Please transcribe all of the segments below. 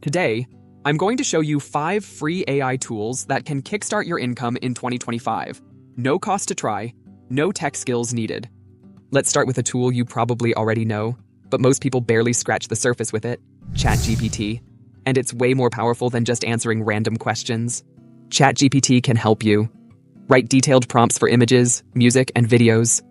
Today, I'm going to show you 5 free AI tools that can kickstart your income in 2025. No cost to try, no tech skills needed. Let's start with a tool you probably already know, but most people barely scratch the surface with it, ChatGPT. And it's way more powerful than just answering random questions. ChatGPT can help you write detailed prompts for images, music, and videos,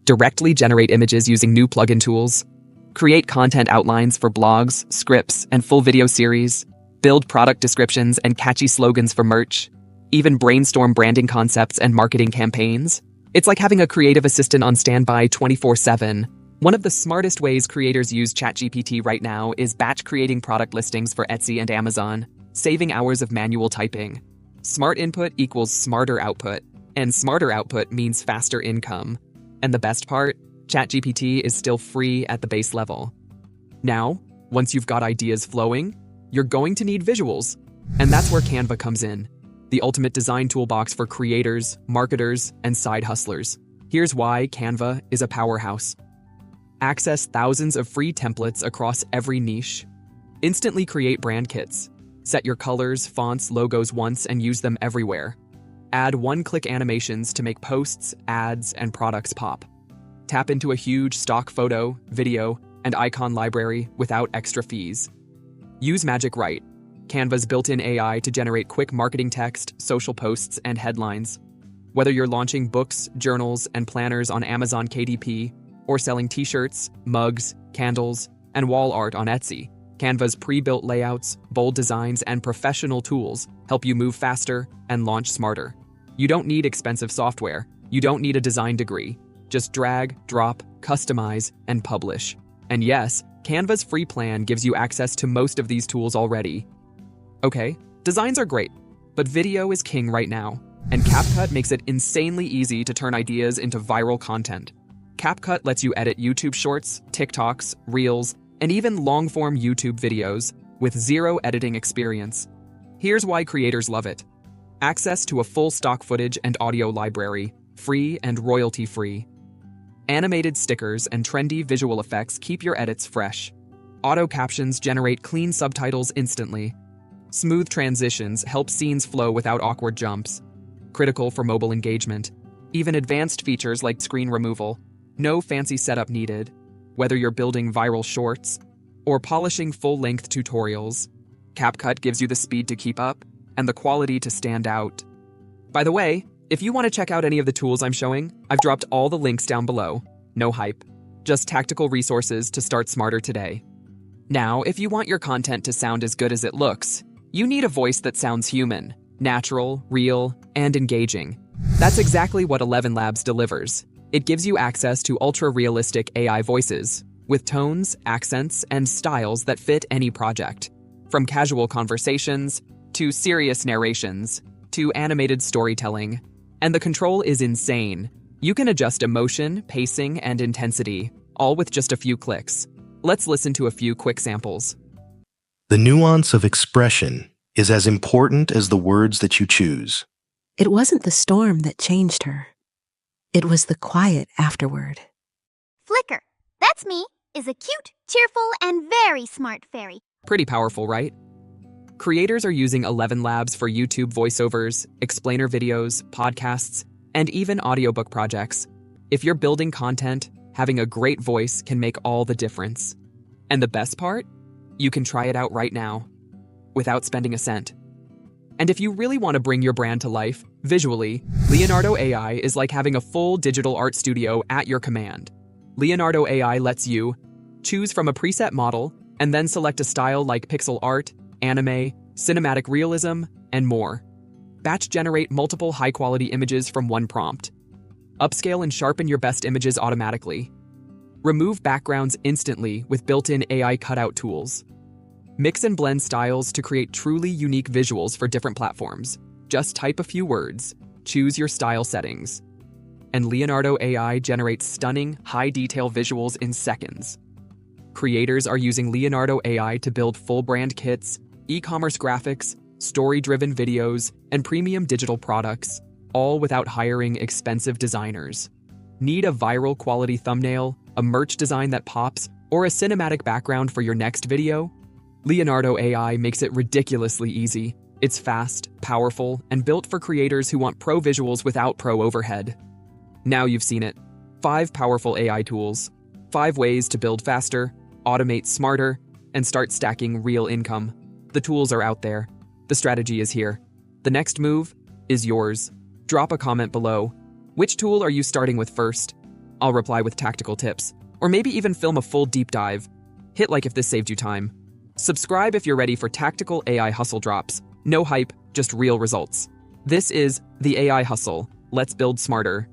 directly generate images using new plugin tools, create content outlines for blogs, scripts, and full video series, build product descriptions and catchy slogans for merch, even brainstorm branding concepts and marketing campaigns. It's like having a creative assistant on standby 24/7. One of the smartest ways creators use ChatGPT right now is batch creating product listings for Etsy and Amazon, saving hours of manual typing. Smart input equals smarter output, and smarter output means faster income. And the best part? ChatGPT is still free at the base level. Now, once you've got ideas flowing, you're going to need visuals. And that's where Canva comes in, the ultimate design toolbox for creators, marketers, and side hustlers. Here's why Canva is a powerhouse. Access thousands of free templates across every niche. Instantly create brand kits. Set your colors, fonts, logos once and use them everywhere. Add one-click animations to make posts, ads, and products pop. Tap into a huge stock photo, video, and icon library without extra fees. Use Magic Write, Canva's built-in AI to generate quick marketing text, social posts, and headlines. Whether you're launching books, journals, and planners on Amazon KDP, or selling t-shirts, mugs, candles, and wall art on Etsy, Canva's pre-built layouts, bold designs, and professional tools help you move faster and launch smarter. You don't need expensive software. You don't need a design degree. Just drag, drop, customize, and publish. And yes, Canva's free plan gives you access to most of these tools already. Okay, designs are great, but video is king right now, and CapCut makes it insanely easy to turn ideas into viral content. CapCut lets you edit YouTube Shorts, TikToks, Reels, and even long-form YouTube videos with zero editing experience. Here's why creators love it. Access to a full stock footage and audio library, free and royalty-free. Animated stickers and trendy visual effects keep your edits fresh. Auto captions generate clean subtitles instantly. Smooth transitions help scenes flow without awkward jumps. Critical for mobile engagement. Even advanced features like screen removal. No fancy setup needed. Whether you're building viral shorts or polishing full-length tutorials, CapCut gives you the speed to keep up and the quality to stand out. By the way, if you want to check out any of the tools I'm showing, I've dropped all the links down below. No hype, just tactical resources to start smarter today. Now, if you want your content to sound as good as it looks, you need a voice that sounds human, natural, real, and engaging. That's exactly what ElevenLabs delivers. It gives you access to ultra-realistic AI voices, with tones, accents, and styles that fit any project. From casual conversations, to serious narrations, to animated storytelling. And the control is insane. You can adjust emotion, pacing, and intensity, all with just a few clicks. Let's listen to a few quick samples. The nuance of expression is as important as the words that you choose. It wasn't the storm that changed her. It was the quiet afterward. Flicker, that's me, is a cute, cheerful, and very smart fairy. Pretty powerful, right? Creators are using ElevenLabs for YouTube voiceovers, explainer videos, podcasts, and even audiobook projects. If you're building content, having a great voice can make all the difference. And the best part? You can try it out right now, without spending a cent. And if you really want to bring your brand to life, visually, Leonardo AI is like having a full digital art studio at your command. Leonardo AI lets you choose from a preset model and then select a style like pixel art, anime, cinematic realism, and more. Batch generate multiple high-quality images from one prompt. Upscale and sharpen your best images automatically. Remove backgrounds instantly with built-in AI cutout tools. Mix and blend styles to create truly unique visuals for different platforms. Just type a few words, choose your style settings, and Leonardo AI generates stunning, high-detail visuals in seconds. Creators are using Leonardo AI to build full brand kits, e-commerce graphics, story-driven videos, and premium digital products, all without hiring expensive designers. Need a viral quality thumbnail, a merch design that pops, or a cinematic background for your next video? Leonardo AI makes it ridiculously easy. It's fast, powerful, and built for creators who want pro visuals without pro overhead. Now you've seen it. 5 powerful AI tools. 5 ways to build faster, automate smarter, and start stacking real income. The tools are out there. The strategy is here. The next move is yours. Drop a comment below. Which tool are you starting with first? I'll reply with tactical tips, or maybe even film a full deep dive. Hit like if this saved you time. Subscribe if you're ready for tactical AI hustle drops. No hype, just real results. This is the AI Hustle. Let's build smarter.